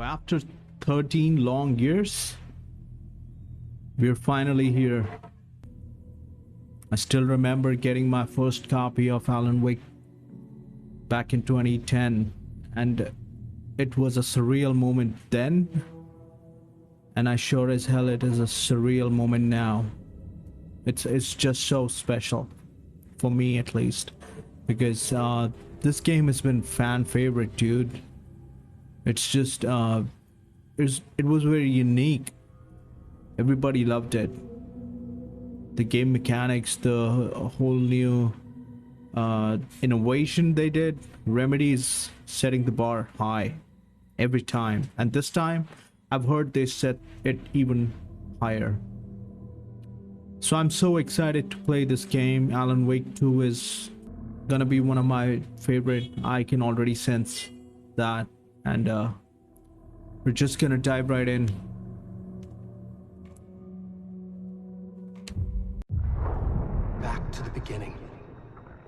after 13 long years, we're finally here. I still remember getting my first copy of Alan Wake back in 2010, and it was a surreal moment then, and I sure as hell it is a surreal moment now. It's just so special, for me at least, because this game has been fan favorite, dude. It's just it was very unique. Everybody loved it. The game mechanics, the whole new innovation they did. Remedy's setting the bar high every time, and this time I've heard they set it even higher. So I'm so excited to play this game. Alan Wake 2 is gonna be one of my favorite. I can already sense that, and we're just gonna dive right in. Back to the beginning.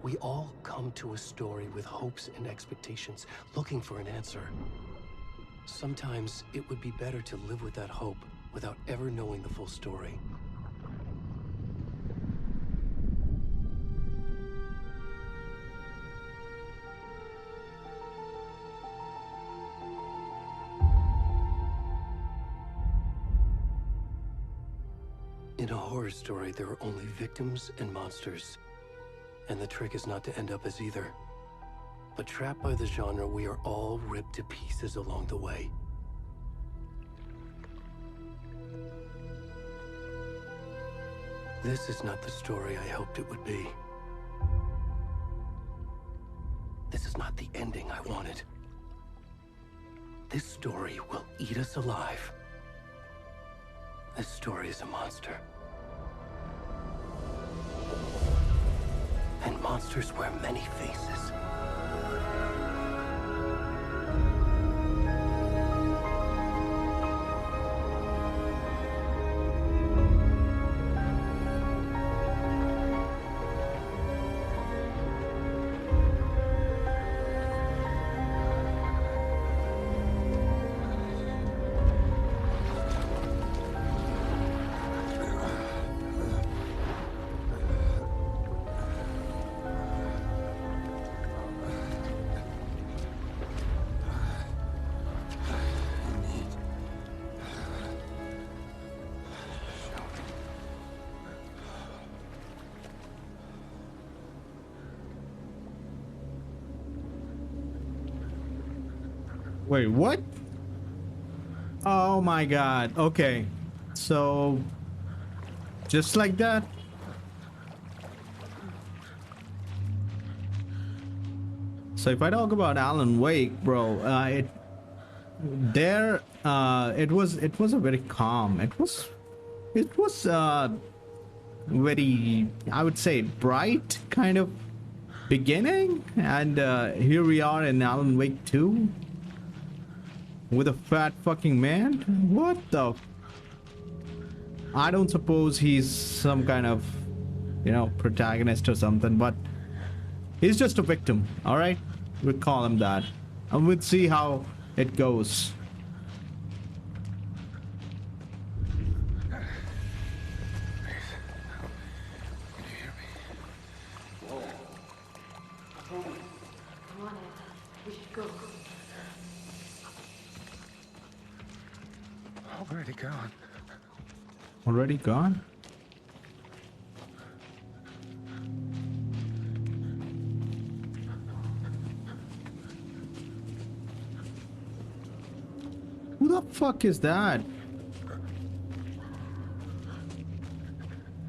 We all come to a story with hopes and expectations, looking for an answer. Sometimes it would be better to live with that hope without ever knowing the full story. In a horror story, there are only victims and monsters. And the trick is not to end up as either. But trapped by the genre, we are all ripped to pieces along the way. This is not the story I hoped it would be. This is not the ending I wanted. This story will eat us alive. This story is a monster. And monsters wear many faces. Wait, what? Oh my god. Okay. So just like that. So if I talk about Alan Wake, bro, it was a very calm. It was very, I would say, bright kind of beginning, and here we are in Alan Wake 2 with a fat fucking man. What the? I don't suppose he's some kind of, you know, protagonist or something, but he's just a victim, all right? We'll call him that, and we'll see how it goes. Already gone. Already gone? Who the fuck is that?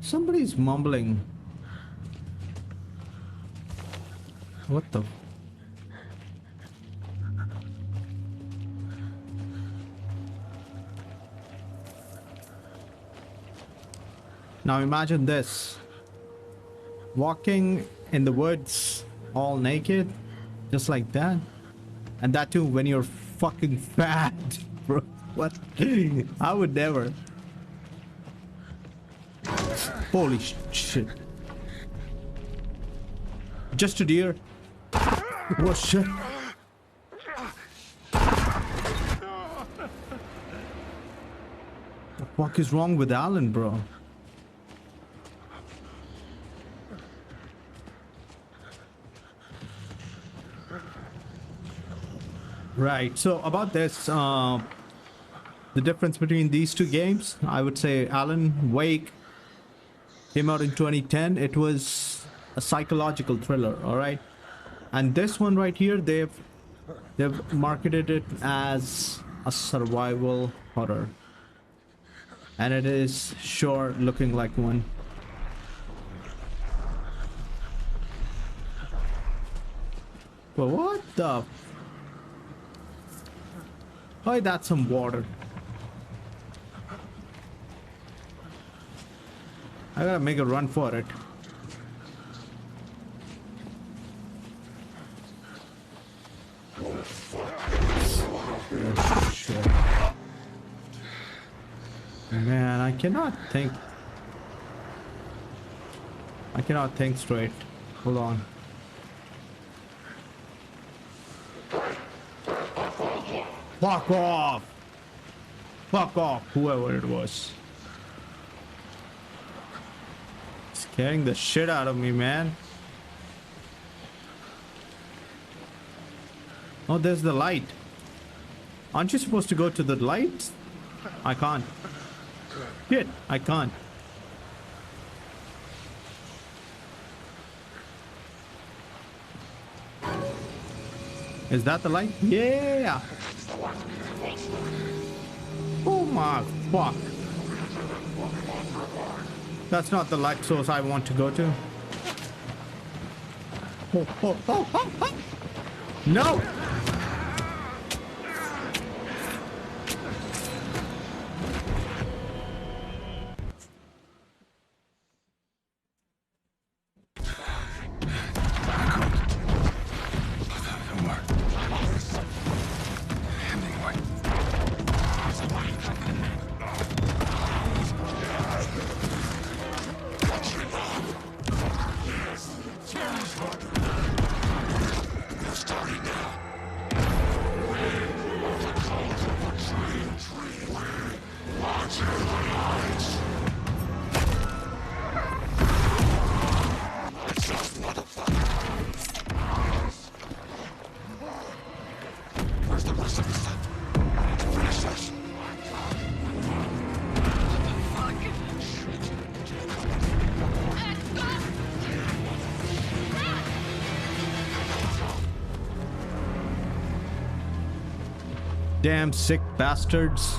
Somebody's mumbling. What the? Now imagine this. Walking in the woods all naked, just like that. And that too when you're fucking fat, bro. What? I would never. Holy shit. Just a deer. Oh shit. fuck is wrong with Alan, bro? Right. So about this, the difference between these two games, I would say Alan Wake came out in 2010. It was a psychological thriller, all right? And this one right here, they've marketed it as a survival horror. And it is sure looking like one. But what the? Oh, that's some water. I gotta make a run for it. Oh, shit. Man, I cannot think straight. Hold on. Fuck off! Fuck off, whoever it was. Scaring the shit out of me, man. Oh, there's the light. Aren't you supposed to go to the light? I can't. Shit, I can't. Is that the light? Yeah! Oh my fuck. That's not the light source I want to go to. Oh. No! Damn sick bastards.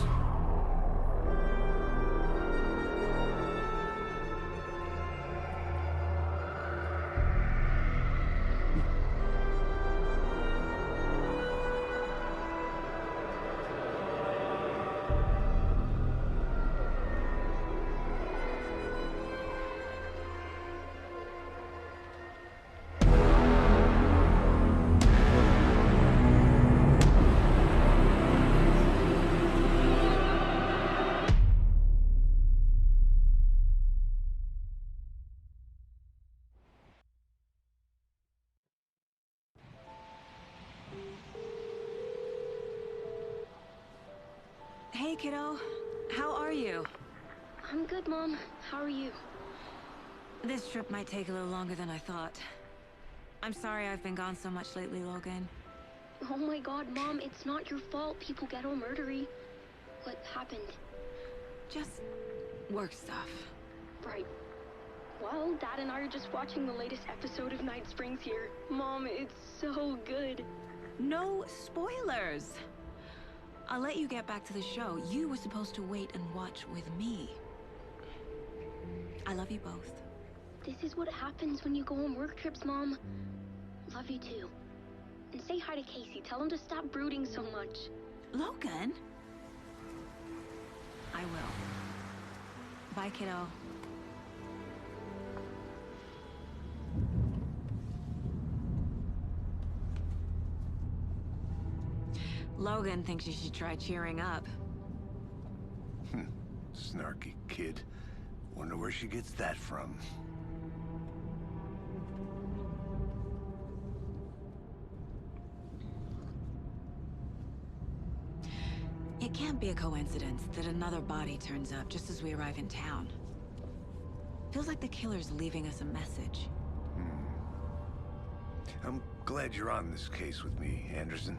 Hey, kiddo. How are you? I'm good, Mom. How are you? This trip might take a little longer than I thought. I'm sorry I've been gone so much lately, Logan. Oh my god, Mom, it's not your fault people get all murdery. What happened? Just work stuff. Right. Well, Dad and I are just watching the latest episode of Night Springs here. Mom, it's so good. No spoilers! I'll let you get back to the show. You were supposed to wait and watch with me. I love you both. This is what happens when you go on work trips, Mom. Love you too. And say hi to Casey. Tell him to stop brooding so much. Logan? I will. Bye, kiddo. Logan thinks you should try cheering up. Snarky kid. Wonder where she gets that from. It It can't be a coincidence that another body turns up just as we arrive in town. Feels like the killer's leaving us a message. I'm glad you're on this case with me, Anderson.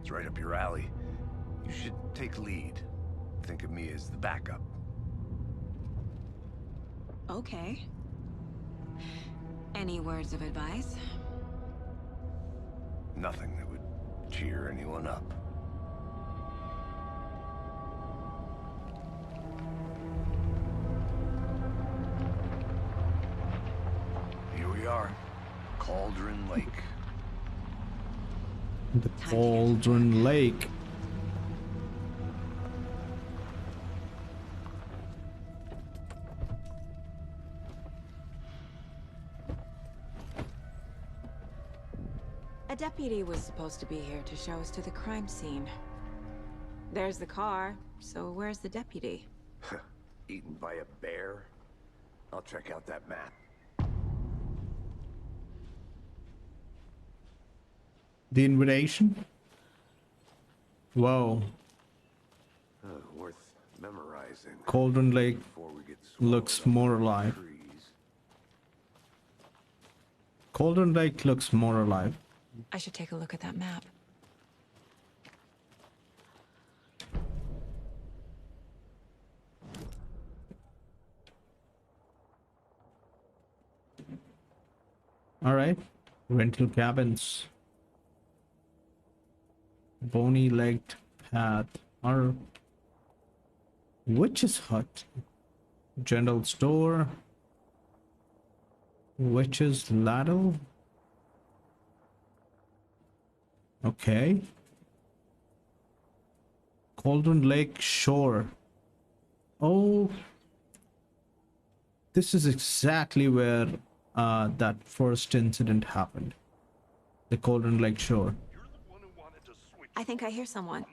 It's right up your alley. You should take lead. Think of me as the backup. Okay. Any words of advice? Nothing that would cheer anyone up. Here we are. Cauldron Lake. The Cauldron Lake. A deputy was supposed to be here to show us to the crime scene. There's the car, so where's the deputy? Eaten by a bear? I'll check out that map. The invitation? Whoa. Worth memorizing. Cauldron Lake Before we get swallowed looks up more by the alive. trees. Cauldron Lake looks more alive. I should take a look at that map. Alright. Rental cabins. Bony legged path. Or witch's hut. General store. Witch's ladle. Okay. Cauldron Lake Shore. Oh. This is exactly where that first incident happened. The Cauldron Lake Shore. I think I hear someone.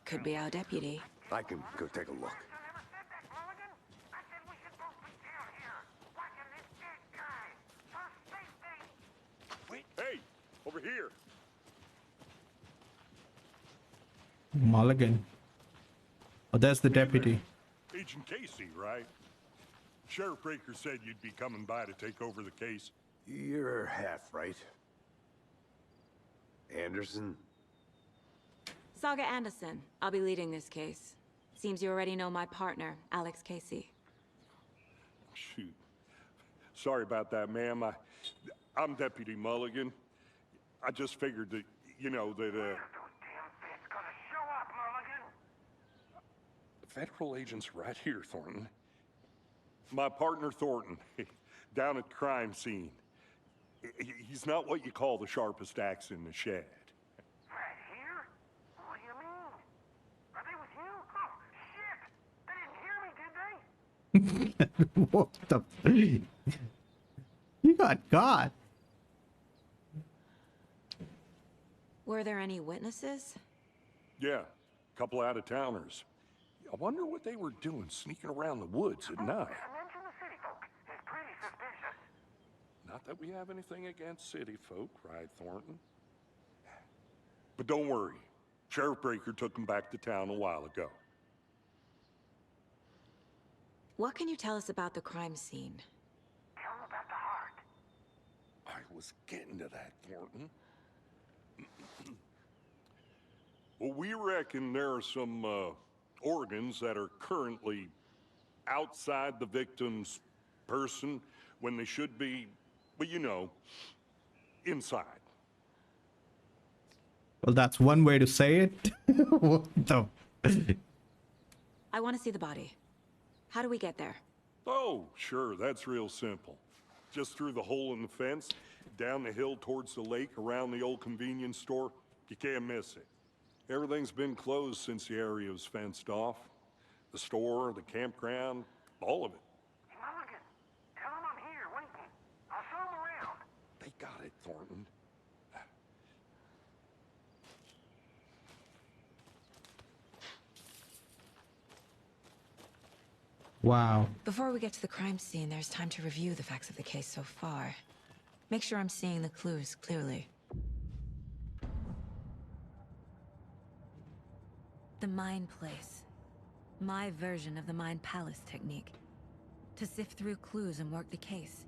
Could be our deputy. I can go take a look. Hey, over here. Mulligan. Oh, that's the deputy. Agent Casey, right? Sheriff Breaker said you'd be coming by to take over the case. You're half right. Anderson? Saga Anderson. I'll be leading this case. Seems you already know my partner, Alex Casey. Shoot. Sorry about that, ma'am. I'm Deputy Mulligan. I just figured that, you know, that, Federal agent's right here, Thornton. My partner, Thornton, down at the crime scene. He's not what you call the sharpest axe in the shed. Right here? What do you mean? Are they with you? Oh, shit! They didn't hear me, did they? What the? You got caught. Were there any witnesses? Yeah, a couple out-of-towners. I wonder what they were doing sneaking around the woods at night. Mention the city folk. It's pretty suspicious. Not that we have anything against city folk, right, Thornton? But don't worry. Sheriff Breaker took them back to town a while ago. What can you tell us about the crime scene? Tell them about the heart. I was getting to that, Thornton. Well, we reckon there are some, organs that are currently outside the victim's person when they should be, well, you know, inside. Well, that's one way to say it. What the? I want to see the body. How do we get there? Oh, sure, that's real simple. Just through the hole in the fence, down the hill towards the lake, around the old convenience store. You can't miss it. Everything's been closed since the area was fenced off. The store, the campground, all of it. Mulligan, tell them I'm here waiting. I'll show them around. They got it, Thornton. Wow. Before we get to the crime scene, there's time to review the facts of the case so far. Make sure I'm seeing the clues clearly. The Mind Place. My version of the Mind Palace technique. To sift through clues and work the case.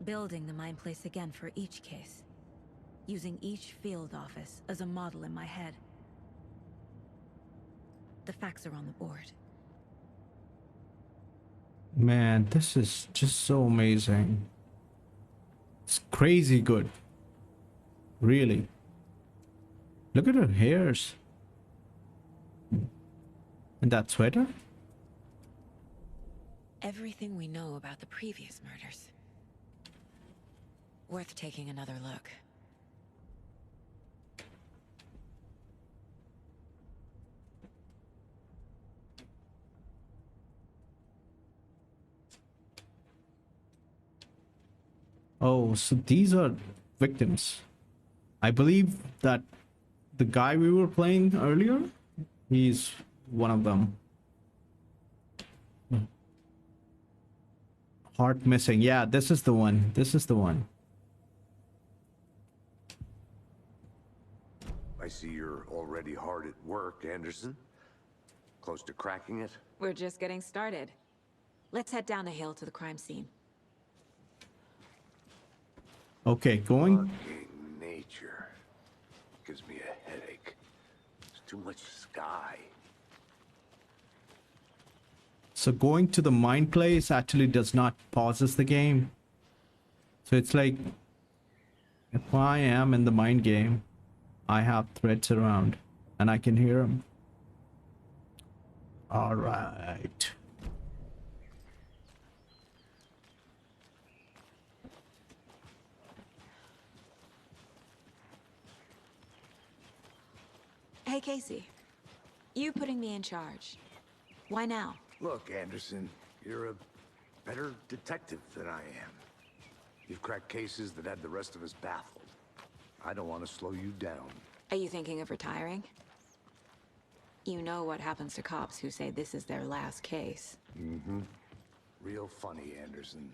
Building the Mind Place again for each case. Using each field office as a model in my head. The facts are on the board. Man, this is just so amazing. It's crazy good. Really. Look at her hairs. And that sweater? Everything we know about the previous murders. Worth taking another look. Oh, so these are victims. I believe that the guy we were playing earlier, he's one of them. Heart missing. Yeah, this is the one. This is the one. I see you're already hard at work, Anderson. Close to cracking it? We're just getting started. Let's head down the hill to the crime scene. Okay, going. Fucking nature. Gives me a headache. There's too much sky. So going to the Mind Place actually does not pauses the game. So it's like, if I am in the mind game, I have threads around and I can hear them. All right. Hey, Casey. You putting me in charge. Why now? Look, Anderson, you're a better detective than I am. You've cracked cases that had the rest of us baffled. I don't want to slow you down. Are you thinking of retiring? You know what happens to cops who say this is their last case. Mm-hmm. Real funny, Anderson.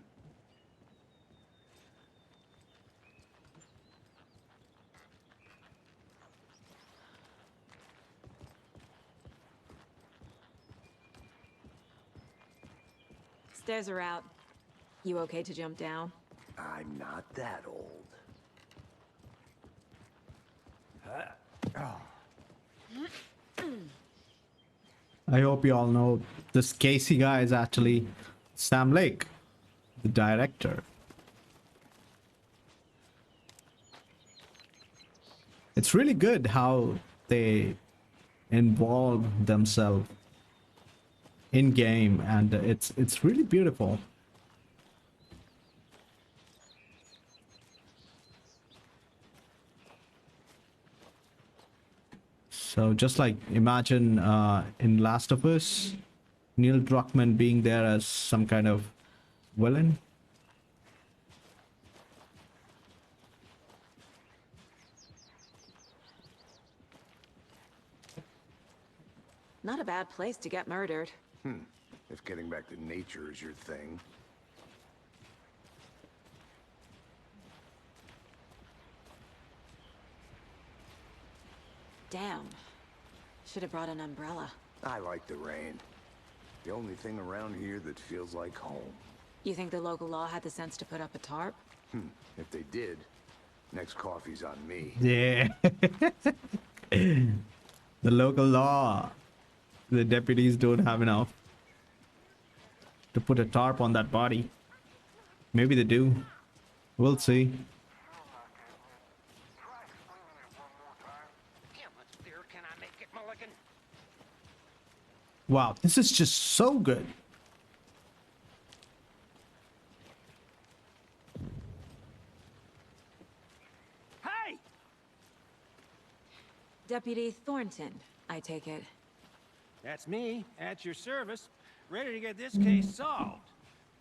Stairs are out. You okay to jump down? I'm not that old. I hope you all know this Casey guy is actually Sam Lake, the director. It's really good how they involve themselves in game, and it's really beautiful. So just like imagine in Last of Us, Neil Druckmann being there as some kind of villain. Not a bad place to get murdered. If getting back to nature is your thing. Damn. Should have brought an umbrella. I like the rain. The only thing around here that feels like home. You think the local law had the sense to put up a tarp? If they did, next coffee's on me. Yeah. The local law. The deputies don't have enough to put a tarp on that body. Maybe they do. We'll see. Try explaining it one more time. How much beer can I make it, Mulligan? Wow, this is just so good. Hey! Deputy Thornton, I take it. That's me, at your service, ready to get this case solved.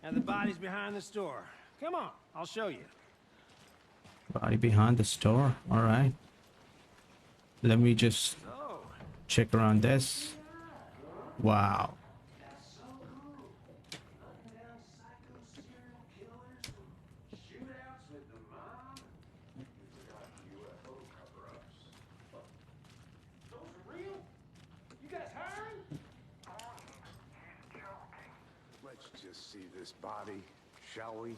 And the body's behind the store. Come on, I'll show you. Body behind the store. All right. Let me just So, check around this. Wow. you see this body, shall we?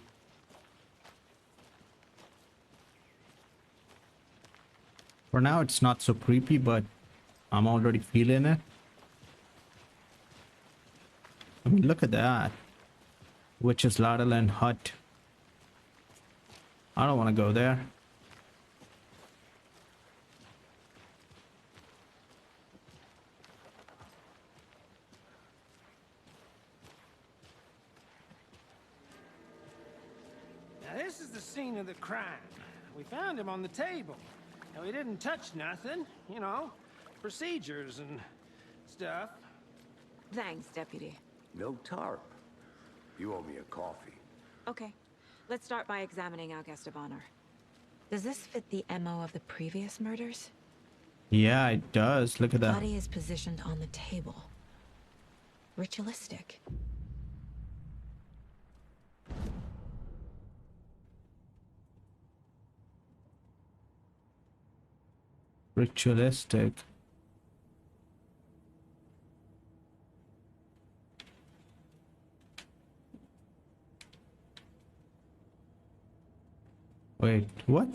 For now, it's not so creepy, but I'm already feeling it. I mean, look at that. Witch's Ladle and hut. I don't want to go there. Now this is the scene of the crime. We found him on the table. And we didn't touch nothing, you know, procedures and stuff. Thanks, Deputy. No tarp. You owe me a coffee. Okay, let's start by examining our guest of honor. Does this fit the MO of the previous murders? Yeah, it does. Look at that. Body is positioned on the table. Ritualistic. Ritualistic. Wait, what?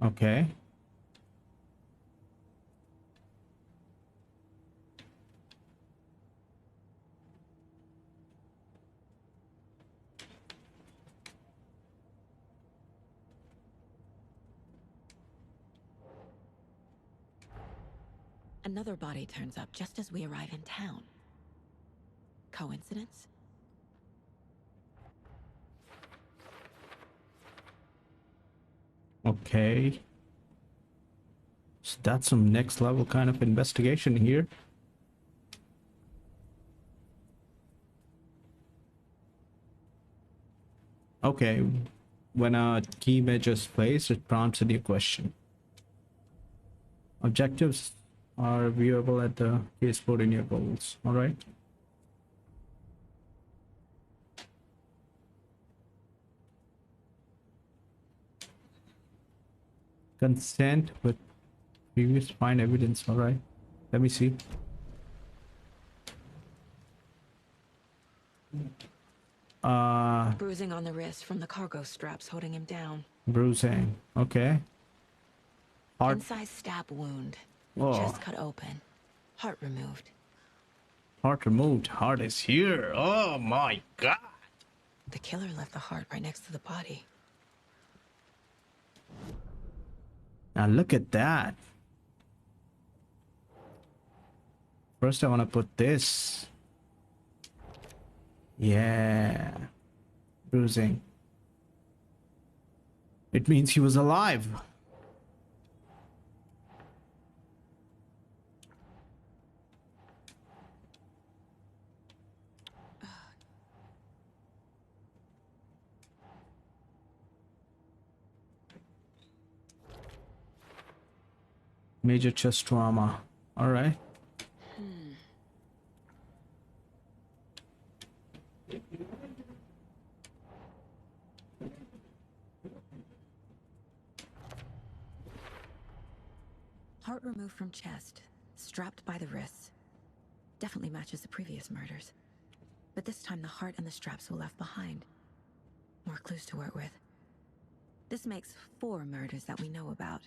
Okay. Another body turns up just as we arrive in town. Coincidence? Okay. So that's some next level kind of investigation here. Okay. When a key image is placed, it prompts a new question. Objectives are viewable at the caseboard in your goals. All right. Consent with previous find evidence. All right. Let me see. Bruising on the wrist from the cargo straps holding him down. Bruising. Okay. Heart. Incised stab wound. Oh. Chest cut open. Heart removed. Heart removed. Heart is here. Oh my god. The killer left the heart right next to the body. Now look at that. First I want to put this. Yeah. Bruising. It means he was alive. Major chest trauma. All right. Heart removed from chest, strapped by the wrists. Definitely matches the previous murders. But this time the heart and the straps were left behind. More clues to work with. This makes 4 murders that we know about.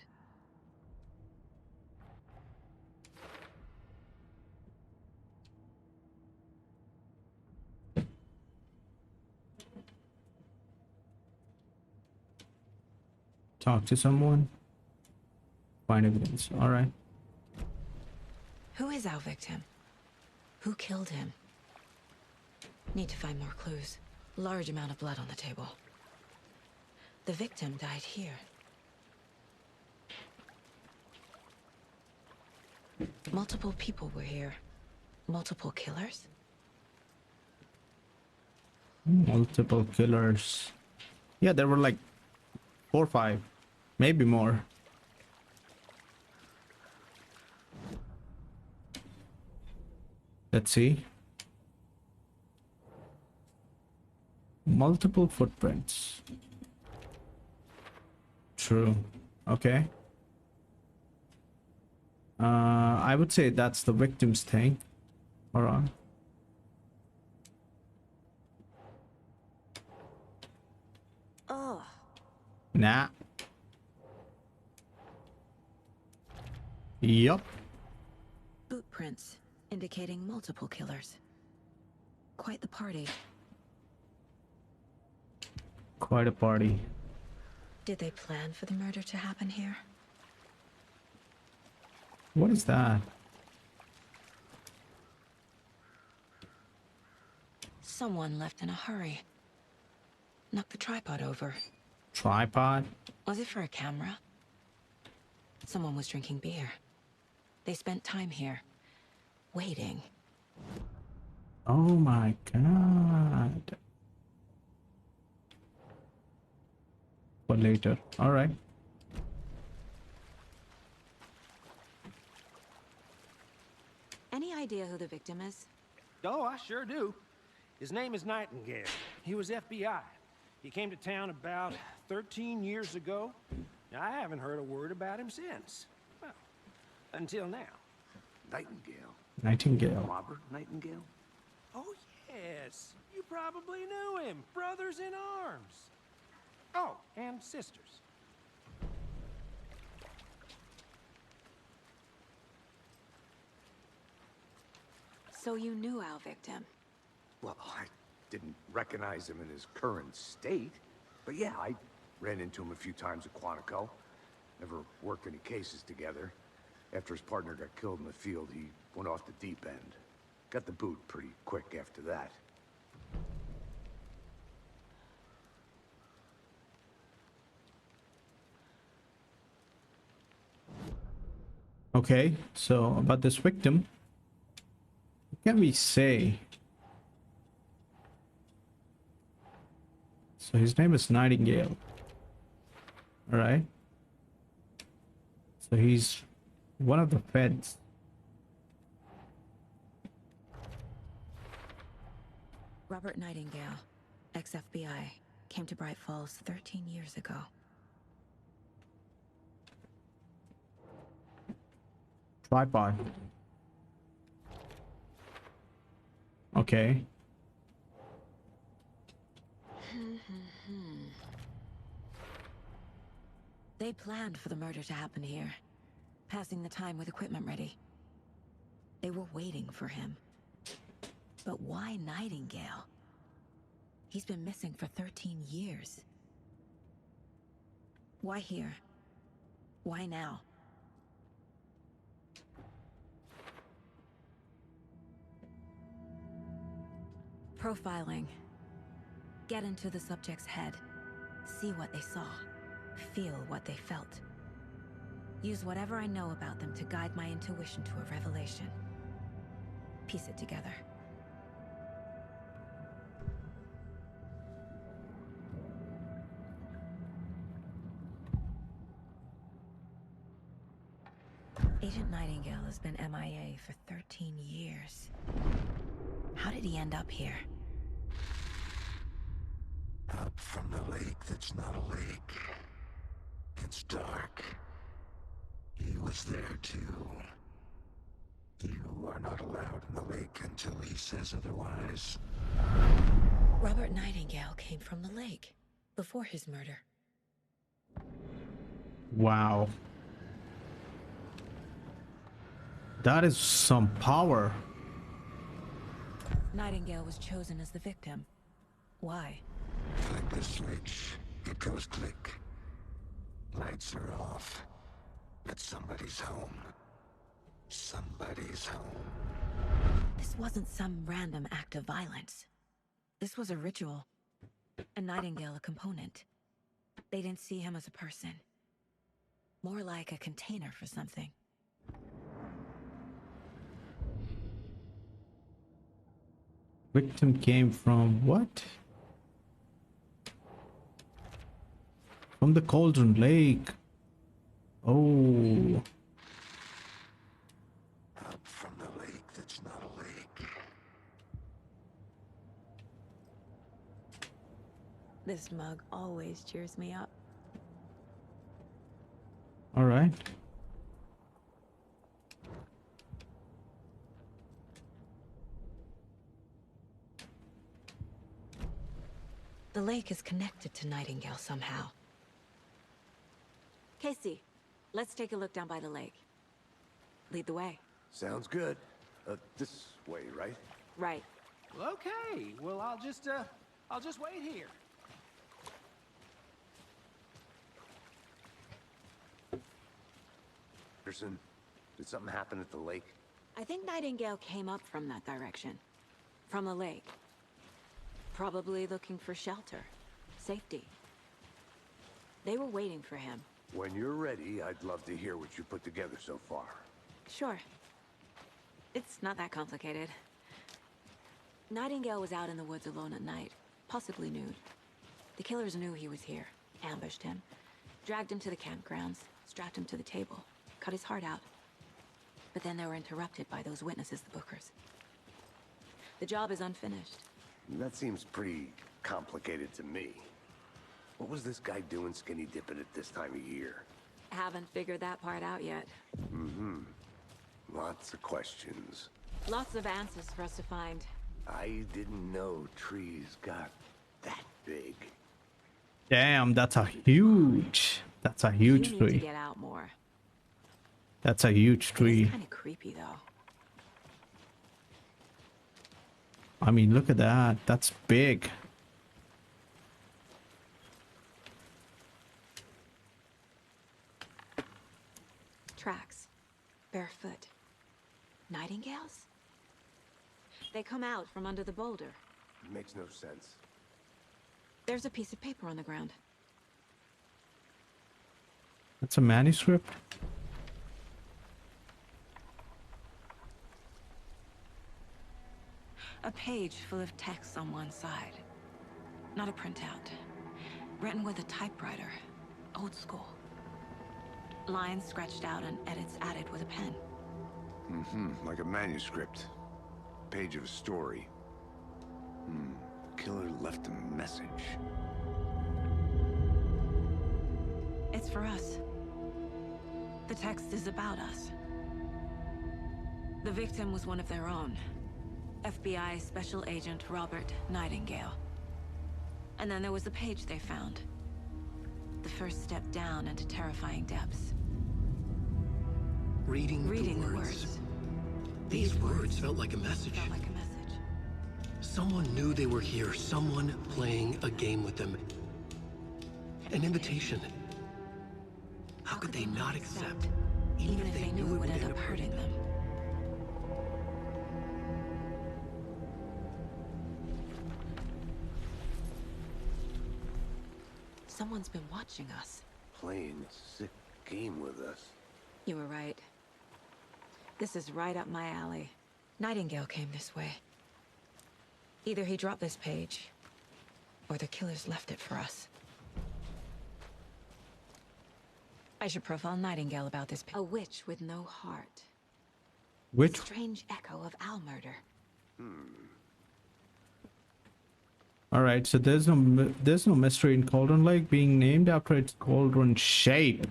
Talk to someone. Find evidence. All right. Who is our victim? Who killed him? Need to find more clues. Large amount of blood on the table. The victim died here. Multiple people were here. Multiple killers? Multiple killers. Yeah, there were like 4 or 5, maybe more. Let's see. Multiple footprints. True. Okay. I would say that's the victim's thing. Alright. Oh, Nah. Yup. boot prints indicating multiple killers. Quite the party. Quite a party. Did they plan for the murder to happen here? What is that? Someone left in a hurry. Knocked the tripod over. Tripod? Was it for a camera? Someone was drinking beer. They spent time here, waiting. Oh my god. For later. Alright. Any idea who the victim is? Oh, I sure do. His name is Nightingale. He was FBI. He came to town about 13 years ago. I haven't heard a word about him since. Well, until now. Nightingale. Nightingale. Robert Nightingale? Oh, yes. You probably knew him. Brothers in arms. Oh, and sisters. So you knew our victim? Well, I didn't recognize him in his current state. But yeah, I ran into him a few times at Quantico. Never worked any cases together. After his partner got killed in the field, he went off the deep end. Got the boot pretty quick after that. Okay, so about this victim, what can we say? So his name is Nightingale. Alright. So he's one of the feds. Robert Nightingale, ex-FBI, came to Bright Falls 13 years ago. Tripod. Okay. They planned for the murder to happen here, passing the time with equipment ready. They were waiting for him. But why Nightingale? He's been missing for 13 years. Why here? Why now? Profiling. Get into the subject's head. See what they saw. Feel what they felt. Use whatever I know about them to guide my intuition to a revelation. Piece it together. Agent Nightingale has been MIA for 13 years. How did he end up here? Up from the lake that's not a lake. It's dark. He was there too. You are not allowed in the lake until he says otherwise. Robert Nightingale came from the lake before his murder. Wow. That is some power. Nightingale was chosen as the victim. Why? Flick the switch, it goes click. Lights are off. But somebody's home. Somebody's home. This wasn't some random act of violence. This was a ritual. And Nightingale a component. They didn't see him as a person. More like a container for something. Victim came from what? From the Cauldron Lake. Oh. Up from the lake that's not a lake. This mug always cheers me up. All right. The lake is connected to Nightingale somehow. Casey, let's take a look down by the lake. Lead the way. Sounds good. This way, right? Right. Well, okay. Well, I'll just wait here. Anderson, did something happen at the lake? I think Nightingale came up from that direction. From the lake. Probably looking for shelter. Safety. They were waiting for him. When you're ready, I'd love to hear what you put together so far. Sure. It's not that complicated. Nightingale was out in the woods alone at night, possibly nude. The killers knew he was here, ambushed him, dragged him to the campgrounds, strapped him to the table, cut his heart out. But then they were interrupted by those witnesses, the Bookers. The job is unfinished. That seems pretty complicated to me. What was this guy doing skinny dipping at this time of year? Haven't figured that part out yet. Lots of questions. Lots of answers for us to find. I didn't know trees got that big. Damn, that's a huge You need to tree. get out more. That's a huge It's tree. kind of creepy, though. I mean, look at that. That's big. Tracks. Barefoot. Nightingales? They come out from under the boulder. Makes no sense. There's a piece of paper on the ground. That's a manuscript. A page full of text on one side. Not a printout. Written with a typewriter. Old school. Lines scratched out and edits added with a pen. Like a manuscript. Page of a story. Killer left a message. It's for us. The text is about us. The victim was one of their own. FBI Special Agent Robert Nightingale. And then there was the page they found. The first step down into terrifying depths. Reading Reading the words. These words felt like a message. Felt like a message. Someone knew they were here. Someone playing a game with them. An invitation. How could they not accept? Even if they knew it would end up hurting them. Someone's been watching us. Playing a sick game with us. You were right. This is right up my alley. Nightingale came this way. Either he dropped this page, or the killers left it for us. I should profile Nightingale about this page. A witch with no heart. Which? Strange echo of owl murder. All right, so there's no mystery in Cauldron Lake being named after its cauldron shape.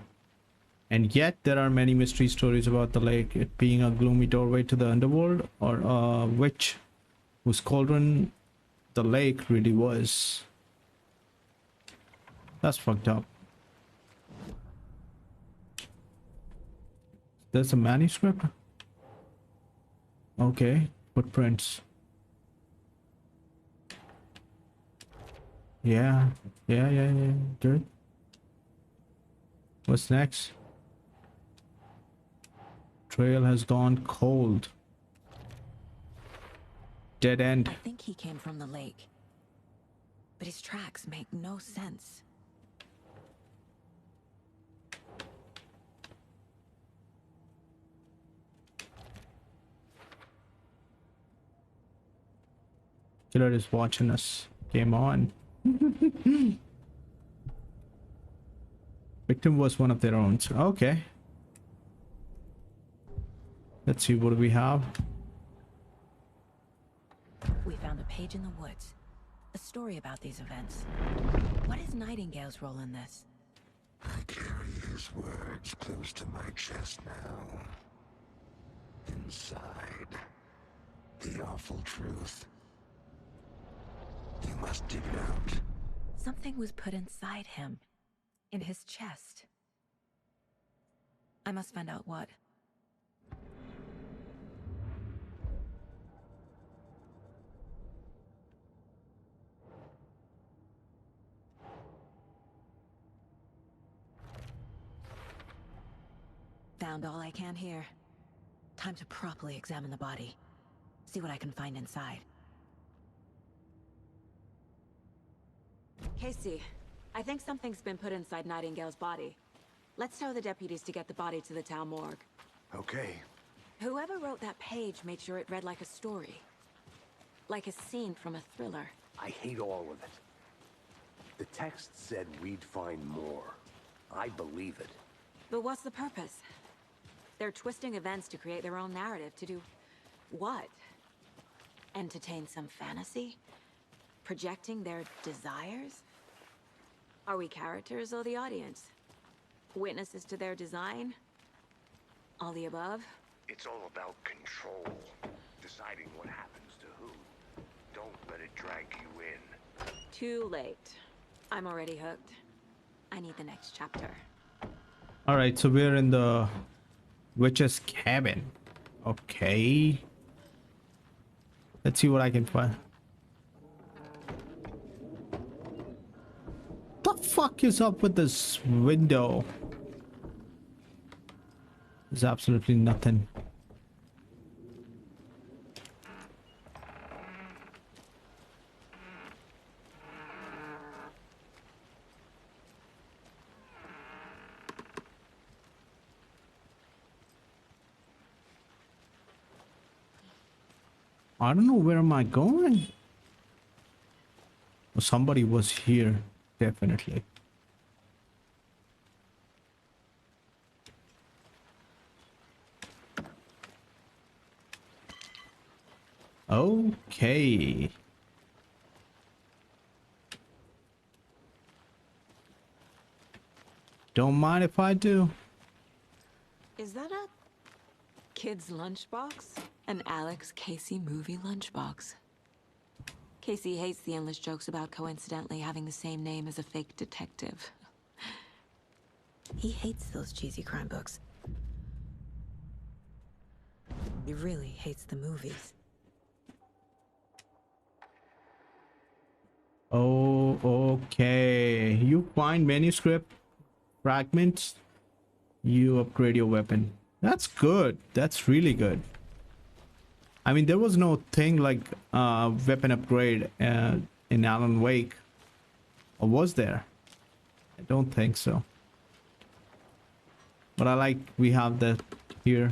And yet there are many mystery stories about the lake, it being a gloomy doorway to the underworld, or a witch whose cauldron the lake really was. That's fucked up. There's a manuscript. Okay, footprints. Yeah. Good. What's next? Trail has gone cold. Dead end. I think he came from the lake. But his tracks make no sense. Killer is watching us. Game on. Victim was one of their own. Okay. Let's see, what do we have? We found a page in the woods. A story about these events. What is Nightingale's role in this? I carry his words close to my chest now. Inside, the awful truth. You must dig it out Something was put inside him, in his chest. I must find out what. Found all I can here. Time to properly examine the body. See what I can find inside. Casey, I think something's been put inside Nightingale's body. Let's tell the deputies to get the body to the town morgue. Okay. Whoever wrote that page made sure it read like a story. Like a scene from a thriller. I hate all of it. The text said we'd find more. I believe it. But what's the purpose? They're twisting events to create their own narrative to do what? Entertain some fantasy? Projecting their desires? Are we characters or the audience? Witnesses to their design? All the above? It's all about control. Deciding what happens to who. Don't let it drag you in. Too late. I'm already hooked. I need the next chapter. All right, so we're in the witch's cabin. Okay. Let's see what I can find. The fuck is up with this window? There's absolutely nothing. I don't know, where am I going? Well, somebody was here, definitely. Okay. Don't mind if I do. Is that a kid's lunchbox? An Alex Casey movie lunchbox. Casey hates the endless jokes about coincidentally having the same name as a fake detective. He hates those cheesy crime books. He really hates the movies. Oh, okay. You find manuscript fragments, you upgrade your weapon. That's good. That's really good. I mean, there was no thing like weapon upgrade in Alan Wake. Or was there? I don't think so. But I like we have that here.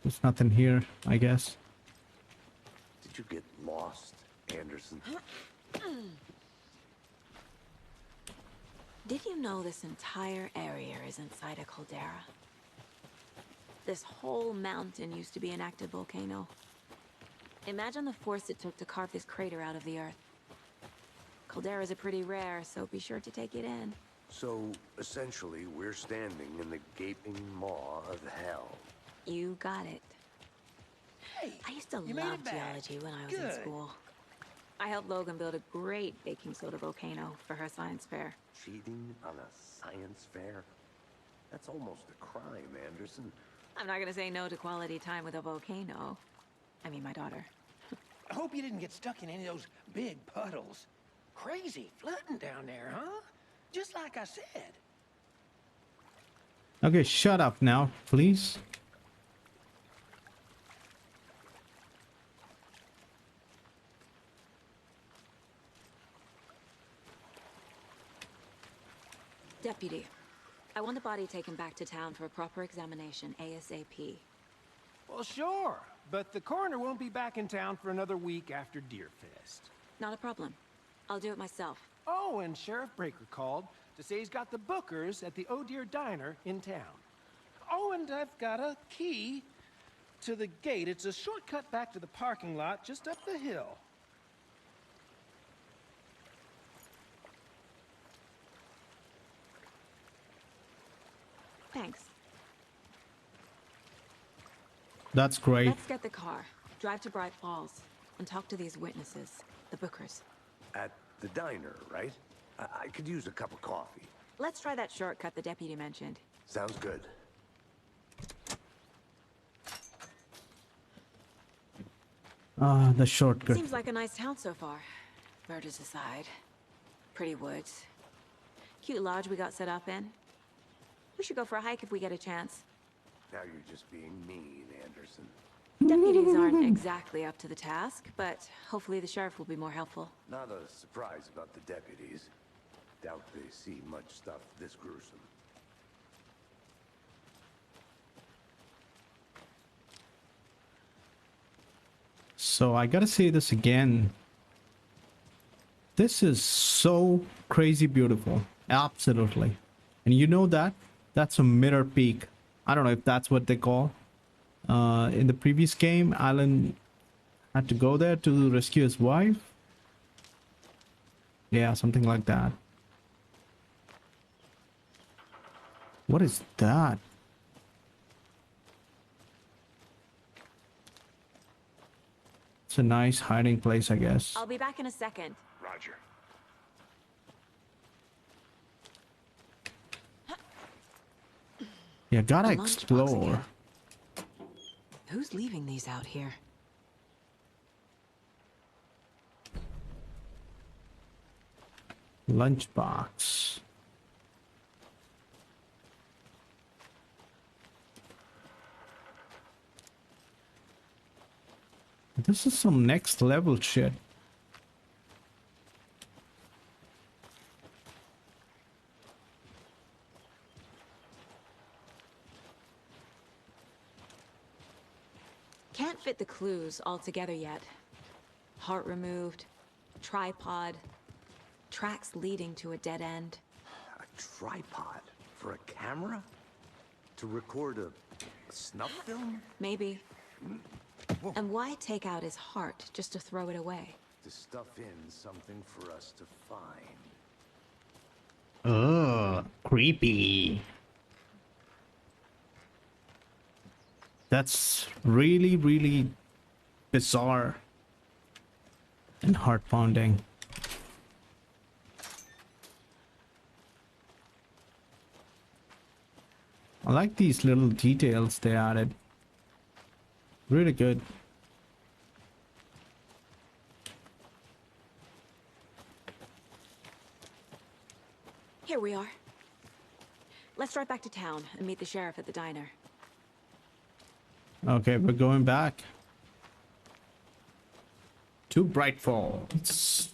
There's nothing here, I guess. Did you get lost, Anderson? Did you know this entire area is inside a caldera? This whole mountain used to be an active volcano. Imagine the force it took to carve this crater out of the earth. Calderas are pretty rare, so be sure to take it in. So, essentially, we're standing in the gaping maw of hell. You got it. Hey, I used to you made love it back. geology when I was in Good. school. I helped Logan build a great baking soda volcano for her science fair. Cheating on a science fair? That's almost a crime, Anderson. I'm not gonna say no to quality time with a volcano. I mean, my daughter. I hope you didn't get stuck in any of those big puddles. Crazy flooding down there, huh? Just like I said. Okay, shut up now, please. Deputy, I want the body taken back to town for a proper examination ASAP. Well, sure. But the coroner won't be back in town for another week after Deerfest. Not a problem. I'll do it myself. Oh, and Sheriff Breaker called to say he's got the Bookers at the Oh Dear Diner in town. Oh, and I've got a key to the gate. It's a shortcut back to the parking lot just up the hill. Thanks. That's great. Let's get the car, drive to Bright Falls, and talk to these witnesses. the Bookers. At the diner, right? I could use a cup of coffee. Let's try that shortcut the deputy mentioned. Sounds good. The shortcut. Seems like a nice town so far. Murders aside. Pretty woods. Cute lodge we got set up in. We should go for a hike if we get a chance. Now you're just being mean, Anderson. Deputies aren't exactly up to the task, but hopefully the sheriff will be more helpful. Not a surprise about the deputies. Doubt they see much stuff this gruesome. So I gotta say this again. This is so crazy beautiful. Absolutely. And you know that? That's a mirror peak. I don't know if that's what they call. In the previous game, Alan had to go there to rescue his wife. Yeah, something like that. What is that? It's a nice hiding place, I guess. I'll be back in a second. Roger. Yeah, gotta Lunchbox explore. again. Who's leaving these out here? Lunchbox. This is some next level shit. Can't fit the clues all together yet. Heart removed, tripod, tracks leading to a dead end. A tripod for a camera? To record a snuff film? Maybe. And why take out his heart just to throw it away? To stuff in something for us to find. Ugh, creepy. That's really, really bizarre and heart-pounding. I like these little details they added. Really good. Here we are. Let's drive back to town and meet the sheriff at the diner. Okay, we're going back to Bright Falls.